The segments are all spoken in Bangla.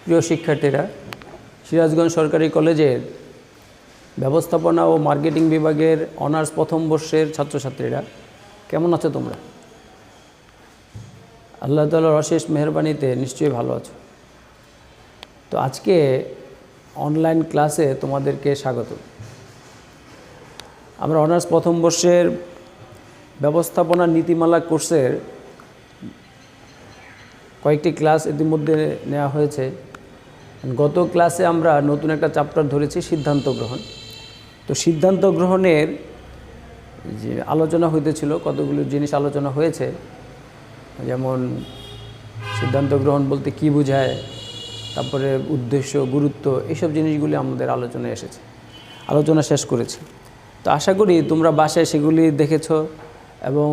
প্রিয় শিক্ষার্থীরা, সিরাজগঞ্জ সরকারি কলেজের ব্যবস্থাপনা ও মার্কেটিং বিভাগের অনার্স প্রথম বর্ষের ছাত্রছাত্রীরা কেমন আছো তোমরা? আল্লাহ তাআলার অশেষ মেহেরবানিতে নিশ্চয়ই ভালো আছো। তো আজকে অনলাইন ক্লাসে তোমাদেরকে স্বাগত। আমরা অনার্স প্রথম বর্ষের ব্যবস্থাপনা নীতিমালা কোর্সের কয়েকটি ক্লাস ইতিমধ্যে নেওয়া হয়েছে। গত ক্লাসে আমরা নতুন একটা চ্যাপ্টার ধরেছি, সিদ্ধান্ত গ্রহণ। তো সিদ্ধান্ত গ্রহণের যে আলোচনা হইতেছিল, কতগুলো জিনিস আলোচনা হয়েছে, যেমন সিদ্ধান্ত গ্রহণ বলতে কী বোঝায়, তারপরে উদ্দেশ্য, গুরুত্ব, এইসব জিনিসগুলি আমাদের আলোচনায় এসেছে, আলোচনা শেষ করেছি। তো আশা করি তোমরা বাসায় সেগুলি দেখেছো এবং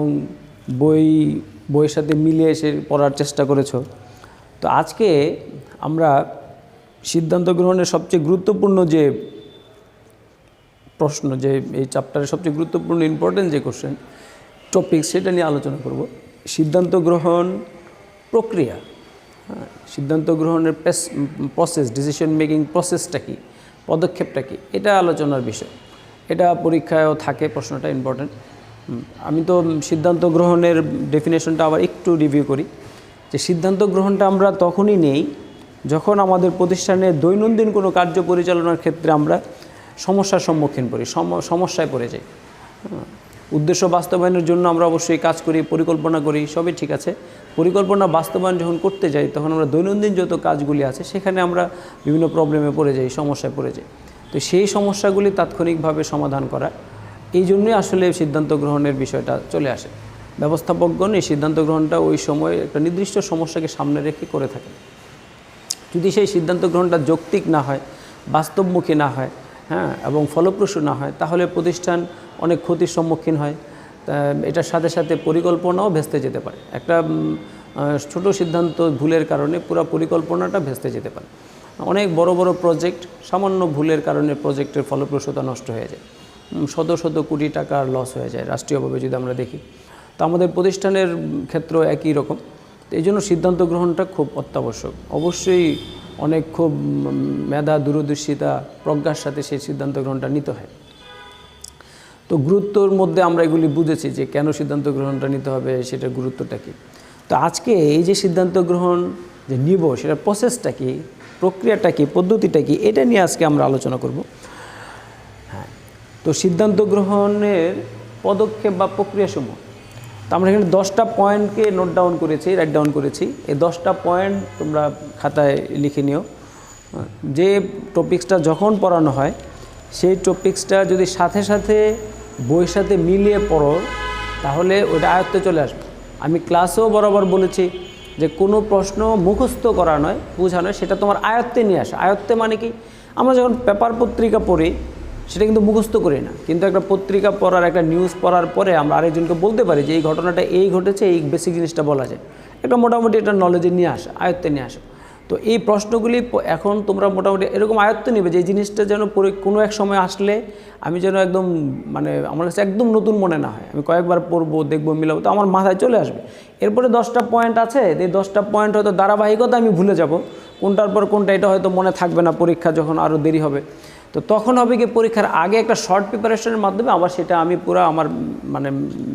বইয়ের সাথে মিলিয়ে এসে পড়ার চেষ্টা করেছো। তো আজকে আমরা সিদ্ধান্ত গ্রহণের সবচেয়ে গুরুত্বপূর্ণ যে প্রশ্ন, যে এই চ্যাপ্টারের সবচেয়ে গুরুত্বপূর্ণ ইম্পর্টেন্ট যে কোশ্চেন টপিক, সেটা নিয়ে আলোচনা করব। সিদ্ধান্ত গ্রহণ প্রক্রিয়া, সিদ্ধান্ত গ্রহণের প্রসেস, ডিসিশন মেকিং প্রসেসটা কী, পদক্ষেপটা কী, এটা আলোচনার বিষয়। এটা পরীক্ষায়ও থাকে, প্রশ্নটা ইম্পর্টেন্ট। আমি তো সিদ্ধান্ত গ্রহণের ডেফিনেশনটা আবার একটু রিভিউ করি, যে সিদ্ধান্ত গ্রহণটা আমরা তখনই নেই যখন আমাদের প্রতিষ্ঠানে দৈনন্দিন কোনো কার্য পরিচালনার ক্ষেত্রে আমরা সমস্যার সম্মুখীন পড়ি, সমস্যায় পড়ে যাই। উদ্দেশ্য বাস্তবায়নের জন্য আমরা অবশ্যই কাজ করি, পরিকল্পনা করি, সবই ঠিক আছে। পরিকল্পনা বাস্তবায়ন যখন করতে যাই, তখন আমরা দৈনন্দিন যত কাজগুলি আছে সেখানে আমরা বিভিন্ন প্রবলেমে পড়ে যাই, সমস্যায় পড়ে যাই। তো সেই সমস্যাগুলি তাৎক্ষণিকভাবে সমাধান করা, এই জন্যই আসলে সিদ্ধান্ত গ্রহণের বিষয়টা চলে আসে। ব্যবস্থাপকগণ এই সিদ্ধান্ত গ্রহণটা ওই সময় একটা নির্দিষ্ট সমস্যাকে সামনে রেখে করে থাকে। যদি সেই সিদ্ধান্ত গ্রহণটা যৌক্তিক না হয়, বাস্তবমুখী না হয়, এবং ফলপ্রসূ না হয়, তাহলে প্রতিষ্ঠান অনেক ক্ষতির সম্মুখীন হয়। এটার সাথে সাথে পরিকল্পনাও ভেস্তে যেতে পারে। একটা ছোট সিদ্ধান্ত ভুলের কারণে পুরো পরিকল্পনাটা ভেস্তে যেতে পারে। অনেক বড় বড় প্রজেক্ট সামান্য ভুলের কারণে প্রজেক্টের ফলপ্রসূতা নষ্ট হয়ে যায়, শত শত কোটি টাকার লস হয়ে যায় রাষ্ট্রীয়ভাবে যদি আমরা দেখি। তো আমাদের প্রতিষ্ঠানের ক্ষেত্রেও একই রকম। এই জন্য সিদ্ধান্ত গ্রহণটা খুব অত্যাবশ্যক। অবশ্যই খুব মেধা, দূরদর্শিতা, প্রজ্ঞার সাথে সেই সিদ্ধান্ত গ্রহণটা নিতে হয়। তো গুরুত্বর মধ্যে আমরা এগুলি বুঝেছি যে কেন সিদ্ধান্ত গ্রহণটা নিতে হবে, সেটার গুরুত্বটা কী। তো আজকে এই যে সিদ্ধান্ত গ্রহণ যে নিব, সেটার প্রসেসটা কী, প্রক্রিয়াটা কী, পদ্ধতিটা কী, এটা নিয়ে আজকে আমরা আলোচনা করব। তো সিদ্ধান্ত গ্রহণের পদক্ষেপ বা প্রক্রিয়াসমূহ, তো আমরা এখানে 10টা পয়েন্টকে রাইট ডাউন করেছি। এই 10টা পয়েন্ট তোমরা খাতায় লিখে নিও। যে টপিক্সটা যখন পড়ানো হয়, সেই টপিক্সটা যদি সাথে সাথে বইয়ের সাথে মিলিয়ে পড়ো, তাহলে ওইটা আয়ত্তে চলে আসবে। আমি ক্লাসেও বরাবর বলেছি যে কোনো প্রশ্ন মুখস্থ করা নয়, বোঝা নয়, সেটা তোমার আয়ত্তে নিয়ে আসা। আয়ত্তে মানে কি, আমরা যখন পেপার পত্রিকা পড়ি সেটা কিন্তু মুখস্থ করি না, কিন্তু একটা পত্রিকা পড়ার, একটা নিউজ পড়ার পরে আমরা আরেকজনকে বলতে পারি যে এই ঘটনাটা এই ঘটেছে, এই বেসিক জিনিসটা বলা যায়। একটা মোটামুটি এটা নলেজে নিয়ে আসা, আয়ত্তে নিয়ে আসা। তো এই প্রশ্নগুলি এখন তোমরা মোটামুটি এরকম আয়ত্তে নেবে যে এই জিনিসটা যেন কোনো এক সময় আসলে আমি যেন একদম আমার কাছে একদম নতুন মনে না হয়, আমি কয়েকবার পড়বো, দেখবো, মিলাবো, তো আমার মাথায় চলে আসবে। এরপরে 10টা পয়েন্ট আছে, এই 10টা পয়েন্ট হয়তো ধারাবাহিকতা আমি ভুলে যাব, কোনটার পর কোনটা, এটা হয়তো মনে থাকবে না, পরীক্ষা যখন আরও দেরি হবে। তো তখন হবে কি, পরীক্ষার আগে একটা শর্ট প্রিপারেশনের মাধ্যমে আবার সেটা আমি পুরো আমার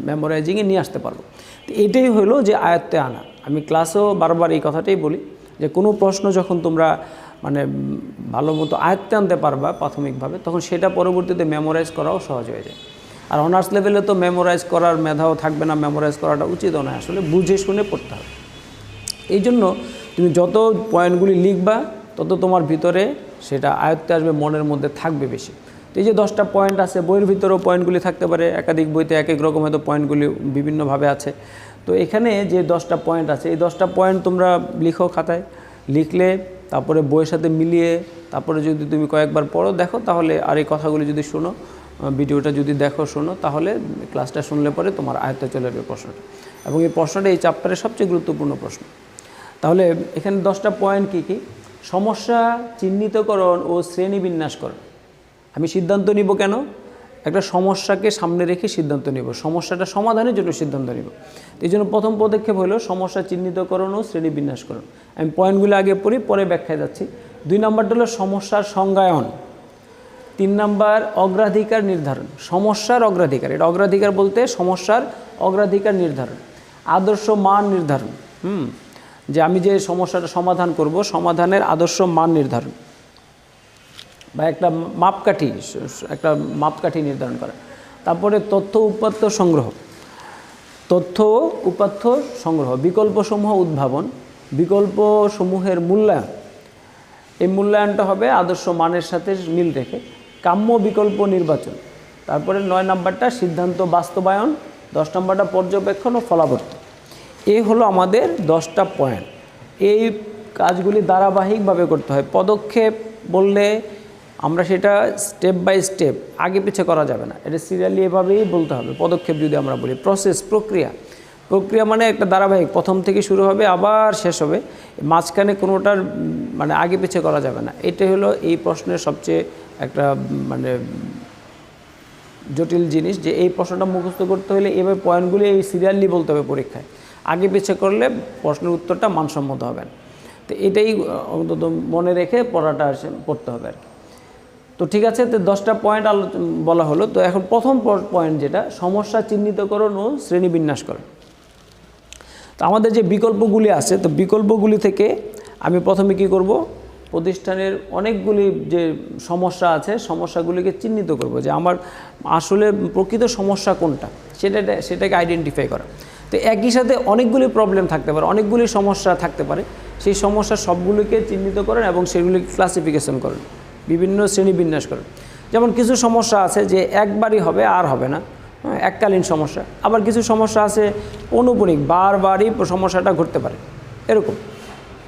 মেমোরাইজিংয়ে নিয়ে আসতে পারবো। তো এটাই হলো যে আয়ত্তে আনা। আমি ক্লাসেও বারবার এই কথাটাই বলি যে কোনো প্রশ্ন যখন তোমরা ভালো মতো আয়ত্তে আনতে পারবা প্রাথমিকভাবে, তখন সেটা পরবর্তীতে মেমোরাইজ করাও সহজ হয়ে যায়। আর অনার্স লেভেলে তো মেমোরাইজ করার মেধাও থাকবে না, মেমোরাইজ করাটা উচিতও নয়, আসলে বুঝে শুনে পড়তে হবে। এই জন্য তুমি যত পয়েন্টগুলি লিখবা, তত তোমার ভিতরে সেটা আয়ত্তে আসবে, মনের মধ্যে থাকবে বেশি। তো এই যে 10টা পয়েন্ট আছে, বইয়ের ভিতরেও পয়েন্টগুলি থাকতে পারে, একাধিক বইতে এক এক রকম হয়তো পয়েন্টগুলি বিভিন্নভাবে আছে। তো এখানে যে 10টা পয়েন্ট আছে, এই 10টা পয়েন্ট তোমরা লিখো খাতায়, লিখলে তারপরে বইয়ের সাথে মিলিয়ে, তারপরে যদি তুমি কয়েকবার পড়ো, দেখো, তাহলে আর এই কথাগুলি যদি শোনো, ভিডিওটা যদি দেখো, শোনো, তাহলে ক্লাসটা শুনলে পরে তোমার আয়ত্তে চলে যাবে প্রশ্নটা। এবং এই প্রশ্নটা এই চ্যাপ্টারের সবচেয়ে গুরুত্বপূর্ণ প্রশ্ন। তাহলে এখানে 10টা পয়েন্ট কী কী? সমস্যা চিহ্নিতকরণ ও শ্রেণীবিন্যাসকরণ। আমি সিদ্ধান্ত নিব কেন? একটা সমস্যাকে সামনে রেখে সিদ্ধান্ত নেব, সমস্যাটা সমাধানের জন্য সিদ্ধান্ত নেব। এই জন্য প্রথম পদক্ষেপ হলো সমস্যা চিহ্নিতকরণ ও শ্রেণীবিন্যাসকরণ। আমি পয়েন্টগুলো আগে পড়ি, পরে ব্যাখ্যায় যাচ্ছি। 2 নম্বরটা হলো সমস্যার সংজ্ঞায়ন। 3 নম্বর অগ্রাধিকার নির্ধারণ, সমস্যার অগ্রাধিকার, এটা অগ্রাধিকার বলতে সমস্যার অগ্রাধিকার নির্ধারণ। আদর্শ মান নির্ধারণ, যে আমি যে সমস্যাটা সমাধান করব সমাধানের আদর্শ মান নির্ধারণ বা একটা মাপকাঠি নির্ধারণ করা। তারপরে তথ্য উপাত্ত সংগ্রহ, বিকল্পসমূহ উদ্ভাবন, বিকল্পসমূহের মূল্যায়ন। এই মূল্যায়নটা হবে আদর্শ মানের সাথে মিল রেখে। কাম্য বিকল্প নির্বাচন। তারপরে 9 নম্বরটা সিদ্ধান্ত বাস্তবায়ন, 10 নম্বরটা পর্যবেক্ষণ ও ফলাবর্তন। এই হলো আমাদের 10টা পয়েন্ট। এই কাজগুলি ধারাবাহিকভাবে করতে হয়। পদক্ষেপ বললে আমরা সেটা স্টেপ বাই স্টেপ আগে পিছে করা যাবে না, এটা সিরিয়ালি এভাবেই বলতে হবে। পদক্ষেপ যদি আমরা বলি, প্রক্রিয়া মানে একটা ধারাবাহিক, প্রথম থেকে শুরু হবে আবার শেষ হবে, মাঝখানে কোনোটার মানে আগে পিছে করা যাবে না। এটাই হলো এই প্রশ্নের সবচেয়ে একটা মানে জটিল জিনিস, যে এই প্রশ্নটা মুখস্থ করতে হলে এভাবে পয়েন্টগুলি এই সিরিয়ালি বলতে হবে পরীক্ষায়। আগে পিছে করলে প্রশ্নের উত্তরটা মানসম্মত হবে না। তো এটাই অন্তত মনে রেখে পড়তে হবে আর কি। তো ঠিক আছে, তো 10টা পয়েন্ট বলা হলো। তো এখন প্রথম পয়েন্ট যেটা সমস্যা চিহ্নিতকরণ ও শ্রেণীবিন্যাসকরণ। তো আমাদের যে বিকল্পগুলি আছে, তো বিকল্পগুলি থেকে আমি প্রথমে কি করব, প্রতিষ্ঠানের অনেকগুলি যে সমস্যা আছে সমস্যাগুলিকে চিহ্নিত করব, যে আমার আসলে প্রকৃত সমস্যা কোনটা সেটাকে আইডেন্টিফাই করা। তো একই সাথে অনেকগুলি প্রবলেম থাকতে পারে, অনেকগুলি সমস্যা থাকতে পারে, সেই সমস্যা সবগুলিকে চিহ্নিত করেন এবং সেগুলিকে ক্লাসিফিকেশন করেন, বিভিন্ন শ্রেণীবিন্যাস করেন। যেমন কিছু সমস্যা আছে যে একবারই হবে আর হবে না, এককালীন সমস্যা। আবার কিছু সমস্যা আছে অনুপনিক, বারবারই সমস্যাটা ঘটতে পারে, এরকম।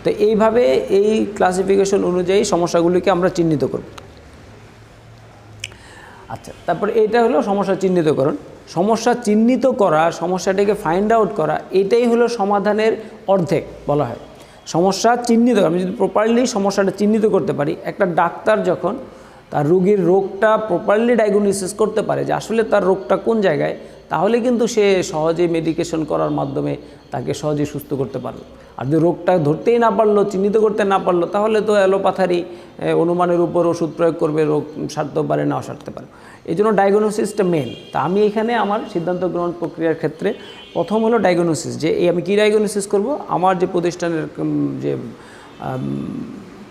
তো এইভাবে এই ক্লাসিফিকেশন অনুযায়ী সমস্যাগুলিকে আমরা চিহ্নিত করব। আচ্ছা, তারপরে এইটা হলো সমস্যা চিহ্নিতকরণ। সমস্যা চিহ্নিত করা, সমস্যাটাকে ফাইন্ড আউট করা, এটাই হলো সমাধানের অর্ধেক বলা হয়। সমস্যা চিহ্নিত, আমি যদি প্রপারলি সমস্যাটা চিহ্নিত করতে পারি, একটা ডাক্তার যখন তার রোগীর রোগটা প্রপারলি ডায়াগনোসিস করতে পারে যে আসলে তার রোগটা কোন জায়গায়, তাহলে কিন্তু সে সহজেই মেডিকেশন করার মাধ্যমে তাকে সহজেই সুস্থ করতে পারলো। আর যদি রোগটা ধরতেই না পারলো, চিহ্নিত করতে না পারলো, তাহলে তো অ্যালোপ্যাথারি অনুমানের উপর ওষুধ প্রয়োগ করবে, রোগ সারতেও পারে নাও সারতে পারে। এই জন্য ডায়াগনোসিসটা মেন। তা আমি এখানে আমার সিদ্ধান্ত গ্রহণ প্রক্রিয়ার ক্ষেত্রে প্রথম হলো ডায়াগনোসিস, যে আমি কী ডায়াগনোসিস করব, আমার যে প্রতিষ্ঠানের যে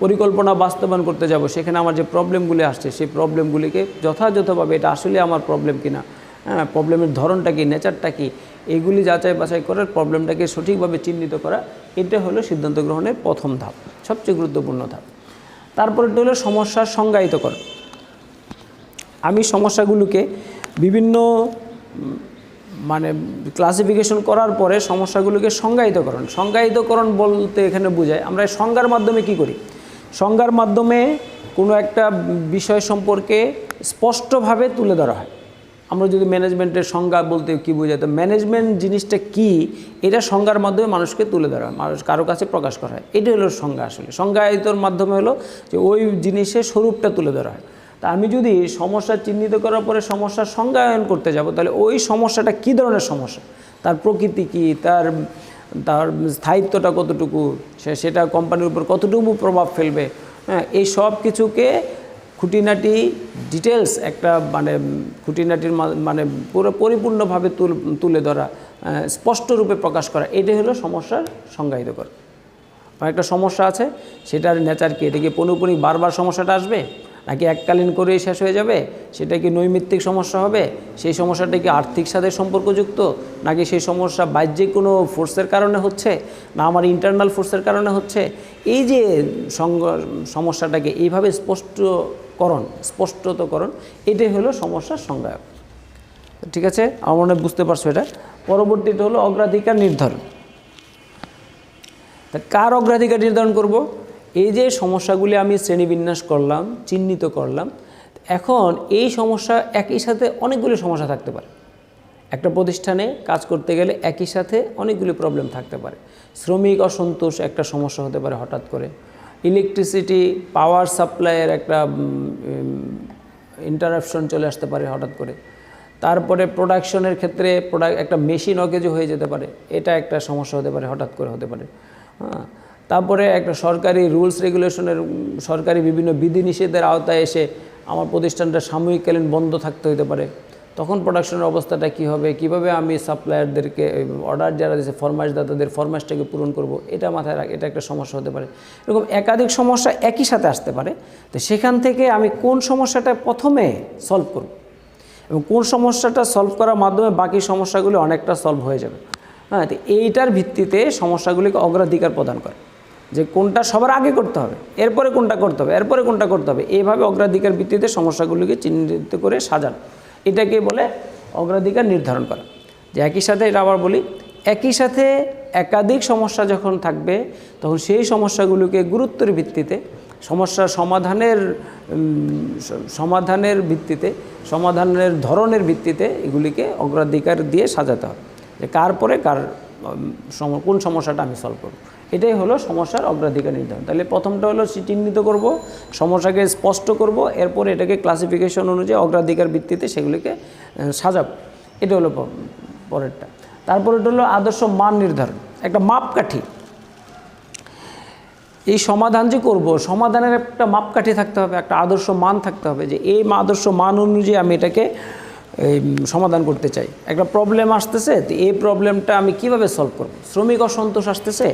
পরিকল্পনা বাস্তবায়ন করতে যাব সেখানে আমার যে প্রবলেমগুলি আসছে সেই প্রবলেমগুলিকে যথাযথভাবে এটা আসলে আমার প্রবলেম কিনা, প্রবলেমের ধরনটা কি, নেচারটা কি, এগুলি যাচাই বাছাই করার, প্রবলেমটাকে সঠিকভাবে চিহ্নিত করা, এটা হলো সিদ্ধান্ত গ্রহণের প্রথম ধাপ, সবচেয়ে গুরুত্বপূর্ণ ধাপ। তারপরটা হলো সমস্যার সংজ্ঞায়িতকরণ। আমি সমস্যাগুলোকে বিভিন্ন মানে ক্লাসিফিকেশন করার পরে সমস্যাগুলোকে সংজ্ঞায়িতকরণ বলতে এখানে বোঝায় আমরা সংজ্ঞার মাধ্যমে কি করি, সংজ্ঞার মাধ্যমে কোনো একটা বিষয় সম্পর্কে স্পষ্টভাবে তুলে ধরা হয়। আমরা যদি ম্যানেজমেন্টের সংজ্ঞা বলতে কী বোঝায়, তো ম্যানেজমেন্ট জিনিসটা কি, এটা সংজ্ঞার মাধ্যমে মানুষকে তুলে ধরা হয়, মানুষ কারো কাছে প্রকাশ করা হয়। এটা হলো সংজ্ঞা। আসলে সংজ্ঞায়িতর মাধ্যমে হলো যে ওই জিনিসের স্বরূপটা তুলে ধরা হয়। তা আমি যদি সমস্যা চিহ্নিত করার পরে সমস্যার সংজ্ঞায়ন করতে যাব, তাহলে ওই সমস্যাটা কী ধরনের সমস্যা, তার প্রকৃতি কী, তার স্থায়িত্বটা কতটুকু, সেটা কোম্পানির উপর কতটুকু প্রভাব ফেলবে, এই সব কিছুকে খুঁটিনাটি ডিটেলস একটা মানে খুঁটিনাটির মানে পুরো পরিপূর্ণভাবে তুলে ধরা, স্পষ্ট রূপে প্রকাশ করা, এটাই হলো সমস্যার সংজ্ঞায়িত করা। একটা সমস্যা আছে, সেটার নেচার কি, এটা কি পৌনঃপুনিক বারবার সমস্যাটা আসবে, নাকি এককালীন করেই শেষ হয়ে যাবে, সেটা কি নৈমিত্তিক সমস্যা হবে, সেই সমস্যাটা কি আর্থিক সাথে সম্পর্কযুক্ত, নাকি সেই সমস্যা বাহ্যিক কোনো ফোর্সের কারণে হচ্ছে, না আমার ইন্টারনাল ফোর্সের কারণে হচ্ছে। এই যে সমস্যাটাকে এইভাবে স্পষ্টতকরণ, এটাই হলো সমস্যার সংজ্ঞায়ক। ঠিক আছে, আমার মনে বুঝতে পারছো এটা। পরবর্তীটা হলো অগ্রাধিকার নির্ধারণ। তা কার অগ্রাধিকার নির্ধারণ করব, এই যে সমস্যাগুলি আমি শ্রেণীবিন্যাস করলাম, চিহ্নিত করলাম, এখন এই সমস্যা একই সাথে অনেকগুলি সমস্যা থাকতে পারে। একটা প্রতিষ্ঠানে কাজ করতে গেলে একই সাথে অনেকগুলি প্রবলেম থাকতে পারে। শ্রমিক অসন্তোষ একটা সমস্যা হতে পারে হঠাৎ করে, ইলেকট্রিসিটি পাওয়ার সাপ্লাইয়ের একটা ইন্টারাপশন চলে আসতে পারে হঠাৎ করে। তারপরে প্রোডাকশনের ক্ষেত্রে একটা মেশিন অকেজো হয়ে যেতে পারে, এটা একটা সমস্যা হতে পারে, হঠাৎ করে হতে পারে। হ্যাঁ, তারপরে একটা সরকারি রুলস রেগুলেশনের, সরকারি বিভিন্ন বিধিনিষেধের আওতায় এসে আমার প্রতিষ্ঠানটা সাময়িককালীন বন্ধ থাকতে হতে পারে। তখন প্রোডাকশনের অবস্থাটা কী হবে, কীভাবে আমি সাপ্লায়ারদেরকে অর্ডার যারা দিয়েছে ফরমাইশদাতাদের ফরমাইশটাকে পূরণ করব, এটা মাথায় রাখ, এটা একটা সমস্যা হতে পারে। এরকম একাধিক সমস্যা একই সাথে আসতে পারে। তো সেখান থেকে আমি কোন সমস্যাটা প্রথমে সলভ করব এবং কোন সমস্যাটা সলভ করার মাধ্যমে বাকি সমস্যাগুলি অনেকটা সলভ হয়ে যাবে। হ্যাঁ, তো এইটার ভিত্তিতে সমস্যাগুলিকে অগ্রাধিকার প্রদান করে, যে কোনটা সবার আগে করতে হবে, এরপরে কোনটা করতে হবে, এরপরে কোনটা করতে হবে, এইভাবে অগ্রাধিকার ভিত্তিতে সমস্যাগুলিকে চিহ্নিত করে সাজান, এটাকে বলে অগ্রাধিকার নির্ধারণ করা। যে একই সাথে, এটা আবার বলি, একই সাথে একাধিক সমস্যা যখন থাকবে তখন সেই সমস্যাগুলোকে গুরুত্বের ভিত্তিতে সমস্যা সমাধানের ভিত্তিতে, সমাধানের ধরনের ভিত্তিতে এগুলিকে অগ্রাধিকার দিয়ে সাজাতে হবে, যে কার পরে কার কোন সমস্যাটা আমি সলভ করব। এটাই হলো সমস্যার অগ্রাধিকার নির্ধারণ। তাহলে প্রথমটা হলো চিহ্নিত করব, সমস্যাকে স্পষ্ট করব, এরপরে এটাকে ক্লাসিফিকেশন অনুযায়ী অগ্রাধিকার ভিত্তিতে সেগুলিকে সাজাব। এটা হলো পরেরটা। তারপরে এটা হলো আদর্শ মান নির্ধারণ, একটা মাপকাঠি। এই সমাধান যে করব, সমাধানের একটা মাপকাঠি থাকতে হবে, একটা আদর্শ মান থাকতে হবে, যে এই আদর্শ মান অনুযায়ী আমি এটাকে সমাধান করতে চাই। একটা প্রবলেম আসতেছে, তো এই প্রবলেমটা আমি কিভাবে সলভ করব। শ্রমিক অসন্তোষ আসতেছে,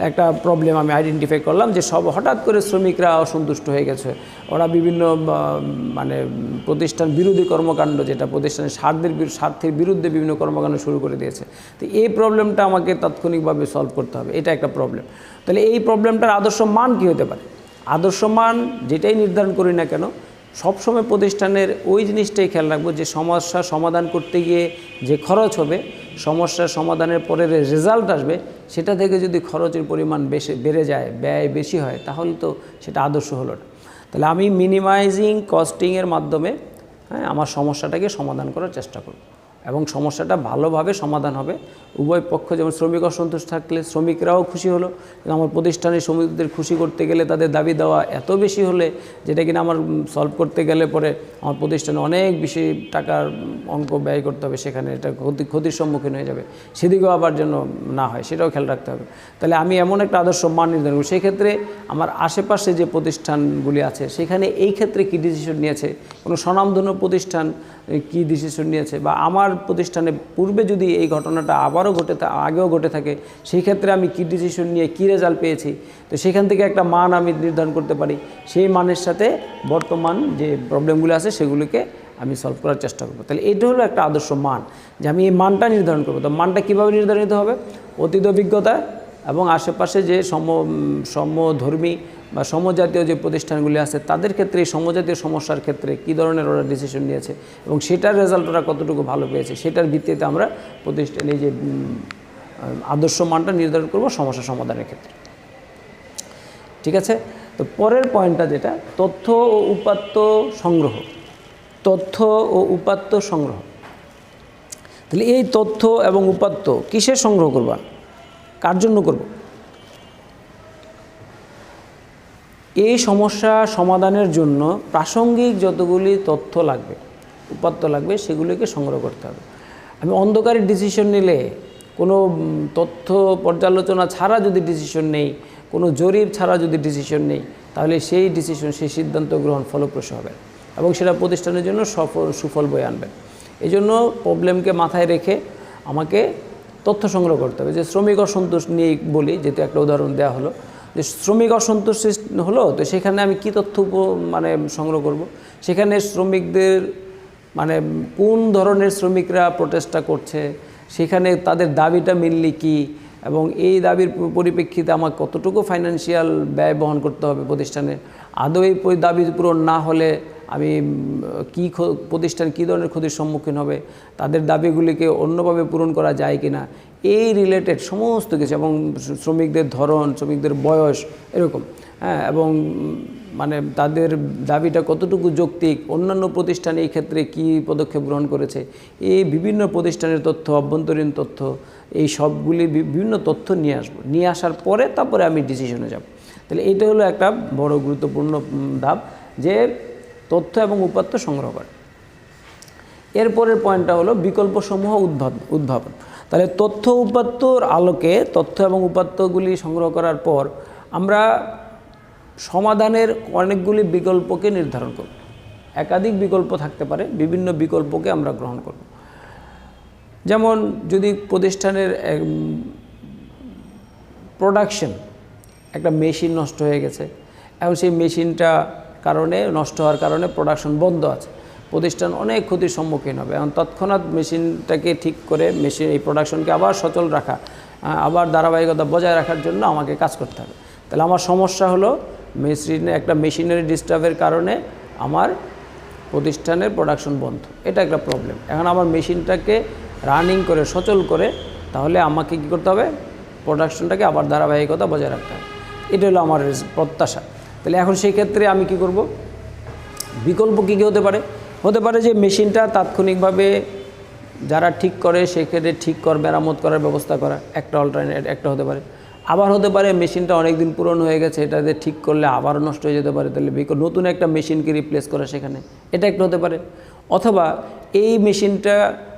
একটা প্রবলেম আমি আইডেন্টিফাই করলাম, যে হঠাৎ করে শ্রমিকরা অসন্তুষ্ট হয়ে গেছে, ওরা বিভিন্ন মানে প্রতিষ্ঠান বিরোধী কর্মকাণ্ড, যেটা প্রতিষ্ঠানের স্বার্থের বিরুদ্ধে বিভিন্ন কর্মকাণ্ড শুরু করে দিয়েছে। তো এই প্রবলেমটা আমাকে তাৎক্ষণিকভাবে সলভ করতে হবে, এটা একটা প্রবলেম। তাহলে এই প্রবলেমটার আদর্শ মান কী হতে পারে? আদর্শ মান যেটাই নির্ধারণ করি না কেন, সবসময় প্রতিষ্ঠানের ওই জিনিসটাই খেয়াল রাখবো, যে সমস্যা সমাধান করতে গিয়ে যে খরচ হবে, সমস্যার সমাধানের পরে রেজাল্ট আসবে, সেটা থেকে যদি খরচের পরিমাণ বেড়ে যায়, ব্যয় বেশি হয়, তাহলে তো সেটা আদর্শ হলো না। তাহলে আমি মিনিমাইজিং কস্টিংয়ের মাধ্যমে আমার সমস্যাটাকে সমাধান করার চেষ্টা করব, এবং সমস্যাটা ভালোভাবে সমাধান হবে। উভয় পক্ষ, যেমন শ্রমিক অসন্তুষ্ট থাকলে শ্রমিকরাও খুশি হলো, আমার প্রতিষ্ঠানের শ্রমিকদের খুশি করতে গেলে তাদের দাবি দেওয়া এত বেশি হলে, যেটা কিনা আমার সলভ করতে গেলে পরে আমার প্রতিষ্ঠানে অনেক বেশি টাকার অঙ্ক ব্যয় করতে হবে, সেখানে এটা ক্ষতির সম্মুখীন হয়ে যাবে, সেদিকেও আবার যেন না হয় সেটাও খেয়াল রাখতে হবে। তাহলে আমি এমন একটা আদর্শ মান নির্ধারণ করব, সেই ক্ষেত্রে আমার আশেপাশে যে প্রতিষ্ঠানগুলি আছে সেখানে এই ক্ষেত্রে কী ডিসিশন নিয়েছে, কোনো স্বনামধন্য প্রতিষ্ঠান কী ডিসিশন নিয়েছে, বা আমার প্রতিষ্ঠানে পূর্বে যদি এই ঘটনাটা আগেও ঘটে থাকে, সেই ক্ষেত্রে আমি কী ডিসিশন নিয়ে কী রেজাল্ট পেয়েছি, তো সেখান থেকে একটা মান আমি নির্ধারণ করতে পারি। সেই মানের সাথে বর্তমান যে প্রবলেমগুলো আছে সেগুলিকে আমি সলভ করার চেষ্টা করব। তাহলে এটা হলো একটা আদর্শ মান, যে আমি এই মানটা নির্ধারণ করব। তো মানটা কীভাবে নির্ধারিত হবে? অতীত অভিজ্ঞতা এবং আশেপাশে যে সমধর্মী বা সমজাতীয় যে প্রতিষ্ঠানগুলি আছে তাদের ক্ষেত্রে, এই সমজাতীয় সমস্যার ক্ষেত্রে কী ধরনের ওরা ডিসিশন নিয়েছে এবং সেটার রেজাল্ট ওরা কতটুকু ভালো পেয়েছে, সেটার ভিত্তিতে আমরা প্রতিষ্ঠানে যে আদর্শ মানটা নির্ধারণ করব সমস্যা সমাধানের ক্ষেত্রে। ঠিক আছে? তো পরের পয়েন্টটা যেটা, তথ্য ও উপাত্ত সংগ্রহ। তথ্য ও উপাত্ত সংগ্রহ। তাহলে এই তথ্য এবং উপাত্ত কিসের সংগ্রহ করবা, কার জন্য করব? এই সমস্যা সমাধানের জন্য প্রাসঙ্গিক যতগুলি তথ্য লাগবে, উপাত্ত লাগবে, সেগুলিকে সংগ্রহ করতে হবে। আমি অন্ধকারে ডিসিশন নিলে, কোনো তথ্য পর্যালোচনা ছাড়া যদি ডিসিশন নেই, কোনো জরিপ ছাড়া যদি ডিসিশন নেই, তাহলে সেই ডিসিশন, সেই সিদ্ধান্ত গ্রহণ ফলপ্রসূ হবে এবং সেটা প্রতিষ্ঠানের জন্য সুফল বয়ে আনবে। এই জন্য প্রবলেমকে মাথায় রেখে আমাকে তথ্য সংগ্রহ করতে হবে। যে শ্রমিক অসন্তোষ নিয়ে বলি, যেহেতু একটা উদাহরণ দেওয়া হলো, যে শ্রমিক অসন্তোষ হলো, তো সেখানে আমি কী তথ্য সংগ্রহ করব? সেখানে শ্রমিকদের কোন ধরনের শ্রমিকরা প্রোটেস্টটা করছে, সেখানে তাদের দাবিটা মেনলি কী, এবং এই দাবির পরিপ্রেক্ষিতে আমার কতটুকু ফাইন্যান্সিয়াল ব্যয় বহন করতে হবে প্রতিষ্ঠানে, আদৌ এই দাবি পূরণ না হলে আমি প্রতিষ্ঠান কী ধরনের ক্ষতির সম্মুখীন হবে, তাদের দাবিগুলিকে অন্যভাবে পূরণ করা যায় কি না, এই রিলেটেড সমস্ত কিছু, এবং শ্রমিকদের ধরন, শ্রমিকদের বয়স, এরকম, হ্যাঁ, এবং তাদের দাবিটা কতটুকু যৌক্তিক, অন্যান্য প্রতিষ্ঠান এই ক্ষেত্রে কী পদক্ষেপ গ্রহণ করেছে, এই বিভিন্ন প্রতিষ্ঠানের তথ্য, অভ্যন্তরীণ তথ্য, এই সবগুলি বিভিন্ন তথ্য নিয়ে আসবো। নিয়ে আসার পরে তারপরে আমি ডিসিশনে যাব। তাহলে এটা হলো একটা বড় গুরুত্বপূর্ণ ধাপ, যে তথ্য এবং উপাত্ত সংগ্রহ করে। এরপরের পয়েন্টটা হলো বিকল্পসমূহ উদ্ভাবন। তাহলে তথ্য উপাত্তর আলোকে তথ্য এবং উপাত্তগুলি সংগ্রহ করার পর আমরা সমাধানের অনেকগুলি বিকল্পকে নির্ধারণ করব। একাধিক বিকল্প থাকতে পারে, বিভিন্ন বিকল্পকে আমরা গ্রহণ করব। যেমন যদি প্রতিষ্ঠানের প্রোডাকশন, একটা মেশিন নষ্ট হয়ে গেছে, এখন সেই মেশিনটা নষ্ট হওয়ার কারণে প্রোডাকশন বন্ধ আছে, প্রতিষ্ঠান অনেক ক্ষতির সম্মুখীন হবে। এখন তৎক্ষণাৎ মেশিনটাকে ঠিক করে এই প্রোডাকশনকে আবার সচল রাখা, আবার ধারাবাহিকতা বজায় রাখার জন্য আমাকে কাজ করতে হবে। তাহলে আমার সমস্যা হলো একটা মেশিনারি ডিস্টার্বের কারণে আমার প্রতিষ্ঠানের প্রোডাকশন বন্ধ, এটা একটা প্রবলেম। এখন আমার মেশিনটাকে রানিং করে সচল করে তাহলে আমাকে কী করতে হবে, প্রোডাকশনটাকে আবার ধারাবাহিকতা বজায় রাখতে হবে। এটা হলো আমার প্রত্যাশা। তাহলে এখন সেই ক্ষেত্রে আমি কি করব, বিকল্প কী কী হতে পারে যে মেশিনটা তাৎক্ষণিকভাবে যারা ঠিক করে সেক্ষেত্রে মেরামত করার ব্যবস্থা করা, একটা অল্টারনেট একটা হতে পারে। আবার হতে পারে মেশিনটা অনেক দিন পুরনো হয়ে গেছে, এটাতে ঠিক করলে আবারও নষ্ট হয়ে যেতে পারে, তাহলে নতুন একটা মেশিনকে রিপ্লেস করা সেখানে, এটা একটা হতে পারে। অথবা এই মেশিনটা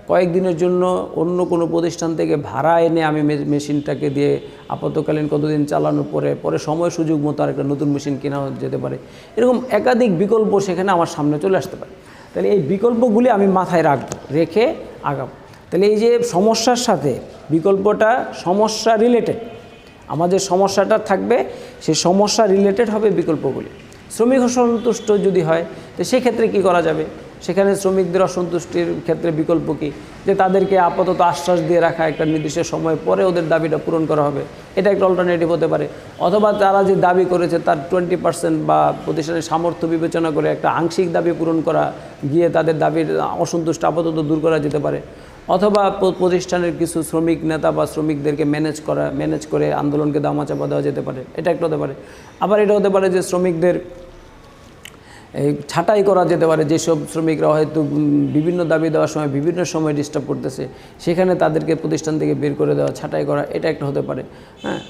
কয়েকদিনের জন্য অন্য কোনো প্রতিষ্ঠান থেকে ভাড়া এনে আমি মেশিনটাকে দিয়ে আপাতকালীন কতদিন চালানোর পরে সময় সুযোগ মতো আর একটা নতুন মেশিন কেনা যেতে পারে। এরকম একাধিক বিকল্প সেখানে আমার সামনে চলে আসতে পারে। তাহলে এই বিকল্পগুলি আমি মাথায় রেখে আগাবো। তাহলে এই যে সমস্যার সাথে বিকল্পটা সমস্যা রিলেটেড, আমাদের সমস্যাটা থাকবে, সেই সমস্যা রিলেটেড হবে বিকল্পগুলি। শ্রমিক অসন্তুষ্ট যদি হয় তো সেক্ষেত্রে কী করা যাবে, সেখানে শ্রমিকদের অসন্তুষ্টির ক্ষেত্রে বিকল্প কী, যে তাদেরকে আপাতত আশ্বাস দিয়ে রাখা, একটা নির্দিষ্ট সময় পরে ওদের দাবিটা পূরণ করা হবে, এটা একটা অল্টারনেটিভ হতে পারে। অথবা তারা যে দাবি করেছে তার 20% বা প্রতিষ্ঠানের সামর্থ্য বিবেচনা করে একটা আংশিক দাবি পূরণ করা গিয়ে তাদের দাবির অসন্তুষ্ট আপাতত দূর করা যেতে পারে। অথবা প্রতিষ্ঠানের কিছু শ্রমিক নেতা বা শ্রমিকদেরকে ম্যানেজ করে আন্দোলনকে দামাচাপা দেওয়া যেতে পারে, এটা একটা হতে পারে। আবার এটা হতে পারে যে শ্রমিকদের ছাঁটাই করা যেতে পারে, যেসব শ্রমিকরা হয়তো বিভিন্ন দাবি দেওয়ার সময় বিভিন্ন সময় ডিস্টার্ব করতেছে, সেখানে তাদেরকে প্রতিষ্ঠান থেকে বের করে দেওয়া, ছাঁটাই করা, এটা একটা হতে পারে। হ্যাঁ,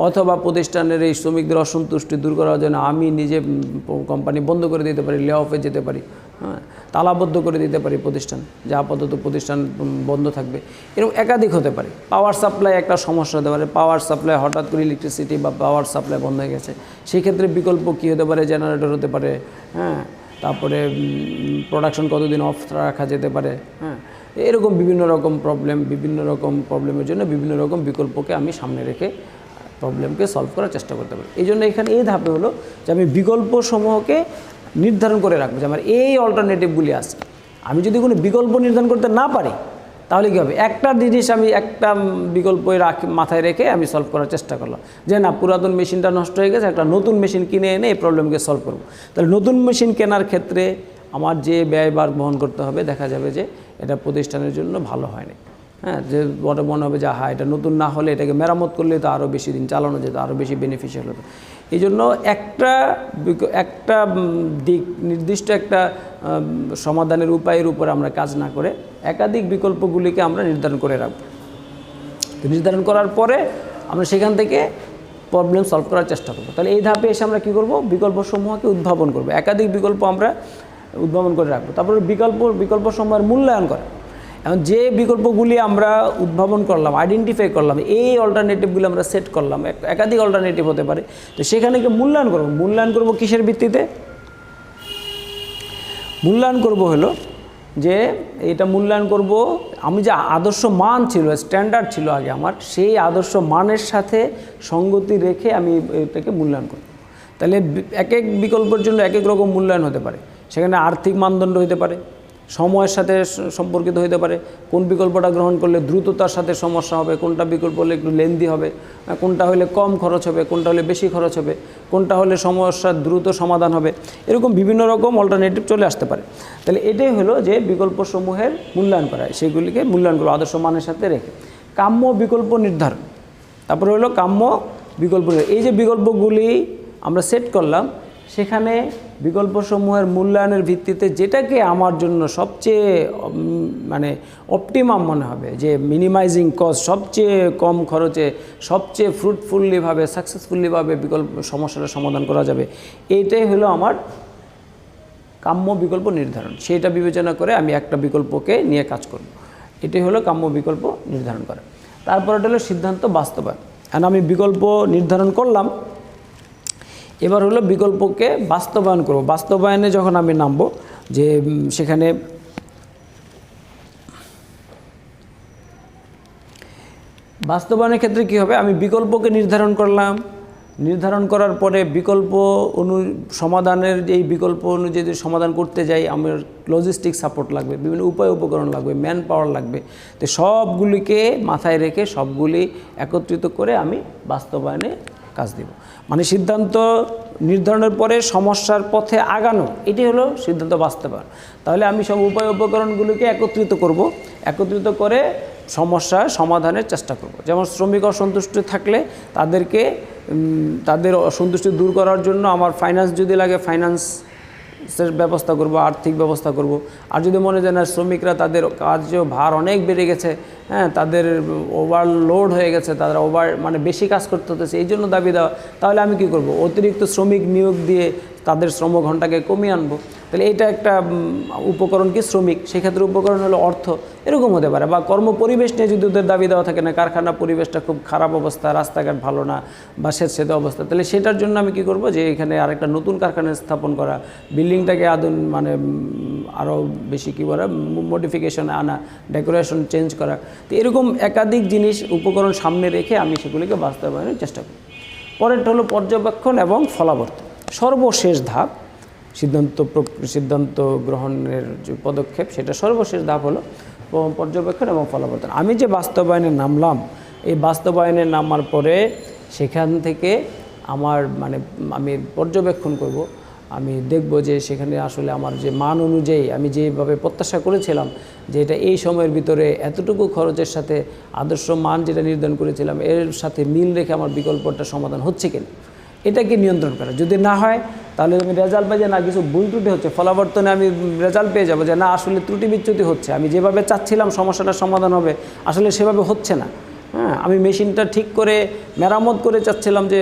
অথবা প্রতিষ্ঠানের এই শ্রমিকদের অসন্তুষ্টি দূর করার জন্য আমি নিজে কোম্পানি বন্ধ করে দিতে পারি, লে অফে যেতে পারি, হ্যাঁ, তালাবদ্ধ করে দিতে পারি প্রতিষ্ঠান, যে আপাতত প্রতিষ্ঠান বন্ধ থাকবে। এরকম একাধিক হতে পারে। পাওয়ার সাপ্লাই একটা সমস্যা হতে পারে, পাওয়ার সাপ্লাই হঠাৎ করে ইলেকট্রিসিটি বা পাওয়ার সাপ্লাই বন্ধ হয়ে গেছে, সেক্ষেত্রে বিকল্প কী হতে পারে, জেনারেটর হতে পারে। হ্যাঁ, তারপরে প্রোডাকশন কতদিন অফ রাখা যেতে পারে। হ্যাঁ, এরকম বিভিন্ন রকম প্রবলেমের জন্য বিভিন্ন রকম বিকল্পকে আমি সামনে রেখে প্রবলেমকে সলভ করার চেষ্টা করতে পারি। এই জন্য এখানে এই ধাপে হলো যে আমি বিকল্পসমূহকে নির্ধারণ করে রাখবো যে আমার এই অল্টারনেটিভগুলি আছে। আমি যদি কোনো বিকল্প নির্ধারণ করতে না পারি তাহলে কী হবে, একটা জিনিস আমি একটা বিকল্প মাথায় রেখে আমি সলভ করার চেষ্টা করলাম, যে না পুরাতন মেশিনটা নষ্ট হয়ে গেছে, একটা নতুন মেশিন কিনে এনে এই প্রবলেমকে সলভ করব। তাহলে নতুন মেশিন কেনার ক্ষেত্রে আমার যে ব্যয়ভার বহন করতে হবে, দেখা যাবে যে এটা প্রতিষ্ঠানের জন্য ভালো হয়নি। হ্যাঁ, যে মনে হবে যে এটা নতুন না হলে এটাকে মেরামত করলে তো আরও বেশি দিন চালানো যেত, আরও বেশি বেনিফিশিয়াল হতো। এই জন্য একটা দিক নির্দিষ্ট একটা সমাধানের উপায়ের উপর আমরা কাজ না করে একাধিক বিকল্পগুলিকে আমরা নির্ধারণ করে রাখব। তো নির্ধারণ করার পরে আমরা সেখান থেকে প্রবলেম সলভ করার চেষ্টা করব। তাহলে এই ধাপে এসে আমরা কী করব, বিকল্পসমূহকে উদ্ভাবন করব, একাধিক বিকল্প আমরা উদ্ভাবন করে রাখবো। তারপরে বিকল্পসমূহের মূল্যায়ন করা। এখন যে বিকল্পগুলি আমরা উদ্ভাবন করলাম, আইডেন্টিফাই করলাম, এই অল্টারনেটিভগুলি আমরা সেট করলাম, একাধিক অল্টারনেটিভ হতে পারে, তো সেখানে কি মূল্যায়ন করব কিসের ভিত্তিতে? মূল্যায়ন করব হলো যে এটা মূল্যায়ন করব আমি যে আদর্শ মান ছিল, স্ট্যান্ডার্ড ছিল আগে আমার, সেই আদর্শ মানের সাথে সঙ্গতি রেখে আমি এটাকে মূল্যায়ন করব। তাহলে এক এক বিকল্পের জন্য এক এক রকম মূল্যায়ন হতে পারে। সেখানে আর্থিক মানদণ্ড হতে পারে, সময়ের সাথে সম্পর্কিত হতে পারে, কোন বিকল্পটা গ্রহণ করলে দ্রুততার সাথে সমস্যা হবে, কোনটা বিকল্প হলে একটু লেন্দি হবে, কোনটা হলে কম খরচ হবে, কোনটা হলে বেশি খরচ হবে, কোনটা হলে সমস্যার দ্রুত সমাধান হবে, এরকম বিভিন্ন রকম অল্টারনেটিভ চলে আসতে পারে। তাহলে এটাই হলো যে বিকল্পসমূহের মূল্যায়ন করা, সেগুলিকে মূল্যায়ন করবো আদর্শ মানের সাথে রেখে। কাম্য বিকল্প নির্ধারণ, তারপরে হলো কাম্য বিকল্প। এই যে বিকল্পগুলি আমরা সেট করলাম, সেখানে বিকল্পসমূহের মূল্যায়নের ভিত্তিতে যেটাকে আমার জন্য সবচেয়ে অপটিমাম মনে হবে, যে মিনিমাইজিং কস্ট, সবচেয়ে কম খরচে সবচেয়ে ফ্রুটফুলিভাবে সাকসেসফুলিভাবে সমস্যাটার সমাধান করা যাবে, এইটাই হলো আমার কাম্য বিকল্প নির্ধারণ, সেইটা বিবেচনা করে আমি একটা বিকল্পকে নিয়ে কাজ করব। এটাই হলো কাম্য বিকল্প নির্ধারণ করা। তারপরটা হলো সিদ্ধান্ত বাস্তবায়ন। আর আমি বিকল্প নির্ধারণ করলাম, এবার হলো বিকল্পকে বাস্তবায়ন করব। বাস্তবায়নে যখন আমি নামবো, যে সেখানে বাস্তবায়নের ক্ষেত্রে কী হবে, আমি বিকল্পকে নির্ধারণ করলাম, নির্ধারণ করার পরে বিকল্প সমাধানের যেই বিকল্প অনুযায়ী যদি সমাধান করতে যাই, আমার লজিস্টিক সাপোর্ট লাগবে, বিভিন্ন উপায় উপকরণ লাগবে, ম্যান পাওয়ার লাগবে। তো সবগুলিকে মাথায় রেখে সবগুলি একত্রিত করে আমি বাস্তবায়নে কাজ দেব। মানে সিদ্ধান্ত নির্ধারণের পরে সমস্যার পথে আগানো, এটি হলো সিদ্ধান্ত বাস্তবায়ন। তাহলে আমি সব উপায় উপকরণগুলিকে একত্রিত করব, একত্রিত করে সমস্যার সমাধানের চেষ্টা করব। যেমন শ্রমিক অসন্তুষ্ট থাকলে তাদেরকে তাদের অসন্তুষ্টি দূর করার জন্য আমার ফাইন্যান্স যদি লাগে ফাইন্যান্সের ব্যবস্থা করব, আর্থিক ব্যবস্থা করব। আর যদি মনে হয় না শ্রমিকরা তাদের কার্য ভার অনেক বেড়ে গেছে, হ্যাঁ, তাদের ওভারলোড হয়ে গেছে, তারা মানে বেশি কাজ করতে হতেছে, এই জন্য দাবি দেওয়া, তাহলে আমি কি করব, অতিরিক্ত শ্রমিক নিয়োগ দিয়ে তাদের শ্রমঘণ্টাকে কমিয়ে আনবো। তাহলে এটা একটা উপকরণ কি শ্রমিক, সেক্ষেত্রে উপকরণ হলো অর্থ, এরকম হতে পারে। বা কর্মপরিবেশ নিয়ে যদি ওদের দাবি দেওয়া থাকে না, কারখানা পরিবেশটা খুব খারাপ অবস্থা, রাস্তাঘাট ভালো না বা স্যাঁতস্যাঁতে অবস্থা, তাহলে সেটার জন্য আমি কি করব, যে এখানে আরেকটা নতুন কারখানা স্থাপন করা, বিল্ডিংটাকে মানে আরও বেশি কী বলে মডিফিকেশনে আনা, ডেকোরেশন চেঞ্জ করা। তো এরকম একাধিক জিনিস উপকরণ সামনে রেখে আমি সেগুলিকে বাস্তবায়নের চেষ্টা করি। পরেরটা হলো পর্যবেক্ষণ এবং ফলাবর্তন। সর্বশেষ ধাপ সিদ্ধান্ত গ্রহণের যে পদক্ষেপ, সেটা সর্বশেষ ধাপ হলো পর্যবেক্ষণ এবং ফলাবর্তন। আমি যে বাস্তবায়নে নামলাম, এই বাস্তবায়নে নামার পরে সেখান থেকে আমি পর্যবেক্ষণ করব, আমি দেখব যে সেখানে আসলে আমার যে মান অনুযায়ী আমি যেভাবে প্রত্যাশা করেছিলাম যে এটা এই সময়ের ভিতরে এতটুকু খরচের সাথে আদর্শ মান যেটা নির্ধারণ করেছিলাম এর সাথে মিল রেখে আমার বিকল্পটা সমাধান হচ্ছে কিনা, এটাকে নিয়ন্ত্রণ করা। যদি না হয় তাহলে আমি রেজাল্ট পাই যে না কিছু ভুল ত্রুটি হচ্ছে, ফলাবর্তনে আমি রেজাল্ট পেয়ে যাব যে না আসলে ত্রুটি বিচ্যুতি হচ্ছে, আমি যেভাবে চাচ্ছিলাম সমস্যাটার সমাধান হবে আসলে সেভাবে হচ্ছে না। হ্যাঁ, আমি মেশিনটা ঠিক করে মেরামত করে চাচ্ছিলাম যে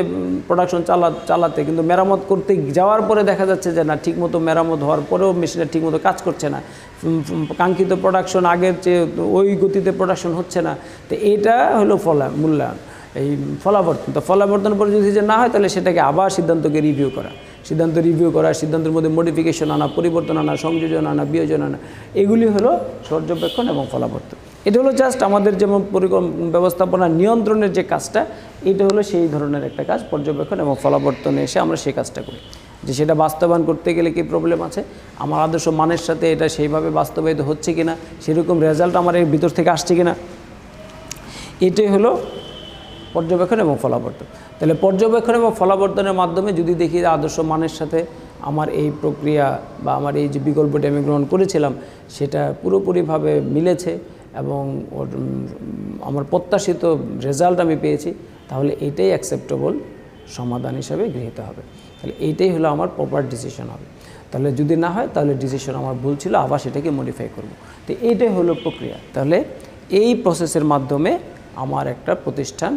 প্রোডাকশন চালাতে, কিন্তু মেরামত করতে যাওয়ার পরে দেখা যাচ্ছে যে না ঠিকমতো মেরামত হওয়ার পরেও মেশিনটা ঠিকমতো কাজ করছে না, কাঙ্ক্ষিত প্রোডাকশন আগের চেয়ে ওই গতিতে প্রোডাকশন হচ্ছে না। তো এটা হলো মূল্যায়ন, এই ফলাবর্তন। তো ফলাবর্তন পরে যদি যে না হয় তাহলে সেটাকে আবার সিদ্ধান্তকে রিভিউ করা, সিদ্ধান্তের মধ্যে মডিফিকেশন আনা, পরিবর্তন আনা, সংযোজন আনা, বিয়োজন আনা, এগুলি হলো পর্যবেক্ষণ এবং ফলাবর্তন। এটা হলো জাস্ট আমাদের যেমন ব্যবস্থাপনা নিয়ন্ত্রণের যে কাজটা, এটা হলো সেই ধরনের একটা কাজ। পর্যবেক্ষণ এবং ফলাবর্তনে এসে আমরা সেই কাজটা করি, যে সেটা বাস্তবায়ন করতে গেলে কি প্রবলেম আছে, আমার আদর্শ মানের সাথে এটা সেইভাবে বাস্তবায়িত হচ্ছে কিনা, সেরকম রেজাল্ট আমার এর ভিতর থেকে আসছে কিনা, এটাই হলো পর্যবেক্ষণ এবং ফলাবর্তন। তাহলে পর্যবেক্ষণ এবং ফলাবর্তনের মাধ্যমে যদি দেখি আদর্শ মানের সাথে আমার এই প্রক্রিয়া বা আমার এই যে বিকল্পটি আমি গ্রহণ করেছিলাম সেটা পুরোপুরিভাবে মিলেছে এবং আমার প্রত্যাশিত রেজাল্ট আমি পেয়েছি, তাহলে এইটাই অ্যাকসেপ্টেবল সমাধান হিসাবে গৃহীত হবে। তাহলে এইটাই হলো আমার প্রপার ডিসিশন হবে। তাহলে যদি না হয় তাহলে ডিসিশন আমার ভুল ছিল, আবার সেটাকে মডিফাই করব। তো এইটাই হলো প্রক্রিয়া। তাহলে এই প্রসেসের মাধ্যমে আমার একটা প্রতিষ্ঠান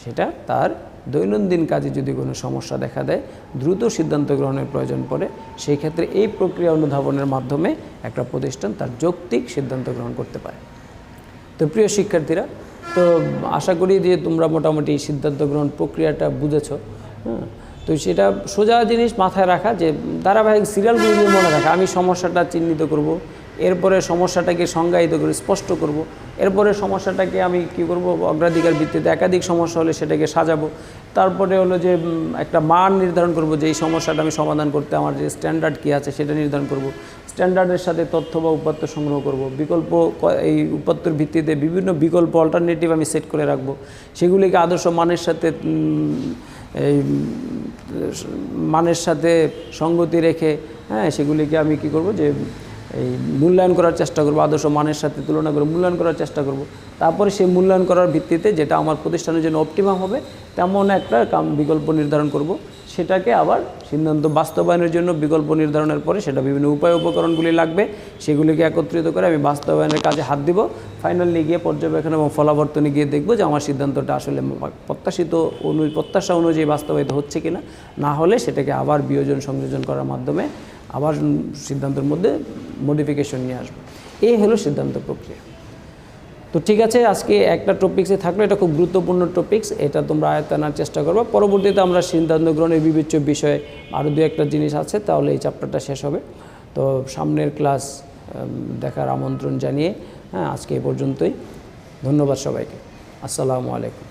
সেটা তার দৈনন্দিন কাজে যদি কোনো সমস্যা দেখা দেয়, দ্রুত সিদ্ধান্ত গ্রহণের প্রয়োজন পড়ে, সেই ক্ষেত্রে এই প্রক্রিয়া অনুধাবনের মাধ্যমে একটা প্রতিষ্ঠান তার যৌক্তিক সিদ্ধান্ত গ্রহণ করতে পারে। তো প্রিয় শিক্ষার্থীরা, তো আশা করি যে তোমরা মোটামুটি সিদ্ধান্ত গ্রহণ প্রক্রিয়াটা বুঝেছ। তো সেটা সোজা জিনিস মাথায় রাখা, যে ধারাবাহিক সিরিয়ালগুলো দিয়ে মনে রাখা। আমি সমস্যাটা চিহ্নিত করব, এরপরে সমস্যাটাকে সংজ্ঞায়িত করে স্পষ্ট করব, এরপরে সমস্যাটাকে আমি কি করব, অগ্রাধিকার ভিত্তিতে একাধিক সমস্যা হলে সেটাকে সাজাবো। তারপরে হলো যে একটা মান নির্ধারণ করব, যে এই সমস্যাটা আমি সমাধান করতে আমার যে স্ট্যান্ডার্ড কী আছে সেটা নির্ধারণ করব। স্ট্যান্ডার্ডের সাথে তথ্য বা উপাত্ত সংগ্রহ করব। বিকল্প, এই উপাত্তর ভিত্তিতে বিভিন্ন বিকল্প অল্টারনেটিভ আমি সেট করে রাখবো, সেগুলিকে আদর্শ মানের সাথে এই মানের সাথে সঙ্গতি রেখে, হ্যাঁ, সেগুলিকে আমি কি করব, যে এই মূল্যায়ন করার চেষ্টা করব, আদর্শ মানের সাথে তুলনা করে মূল্যায়ন করার চেষ্টা করব। তারপরে সেই মূল্যায়ন করার ভিত্তিতে যেটা আমার প্রতিষ্ঠানের জন্য অপটিমাম হবে তেমন একটা বিকল্প নির্ধারণ করব, সেটাকে আবার সিদ্ধান্ত বাস্তবায়নের জন্য বিকল্প নির্ধারণের পরে সেটা বিভিন্ন উপায় উপকরণগুলি লাগবে, সেগুলিকে একত্রিত করে আমি বাস্তবায়নের কাজে হাত দিব। ফাইনালি গিয়ে পর্যবেক্ষণ এবং ফলাবর্তনে গিয়ে দেখব যে আমার সিদ্ধান্তটা আসলে প্রত্যাশা অনুযায়ী বাস্তবায়িত হচ্ছে কিনা, না হলে সেটাকে আবার বিয়োজন সংযোজন করার মাধ্যমে আবার সিদ্ধান্তের মধ্যে মডিফিকেশন নিয়ে আসবো। এই হলো সিদ্ধান্ত প্রক্রিয়া। তো ঠিক আছে, আজকে একটা টপিক্সে থাকলো, এটা খুব গুরুত্বপূর্ণ টপিক্স, এটা তোমরা আয়ত্তে আনার চেষ্টা করবো। পরবর্তীতে আমরা সিদ্ধান্ত গ্রহণের বিবেচ্য বিষয়ে আরও দু একটা জিনিস আছে, তাহলে এই চ্যাপ্টারটা শেষ হবে। তো সামনের ক্লাস দেখার আমন্ত্রণ জানিয়ে আজকে এই পর্যন্তই। ধন্যবাদ সবাইকে। আসসালামু আলাইকুম।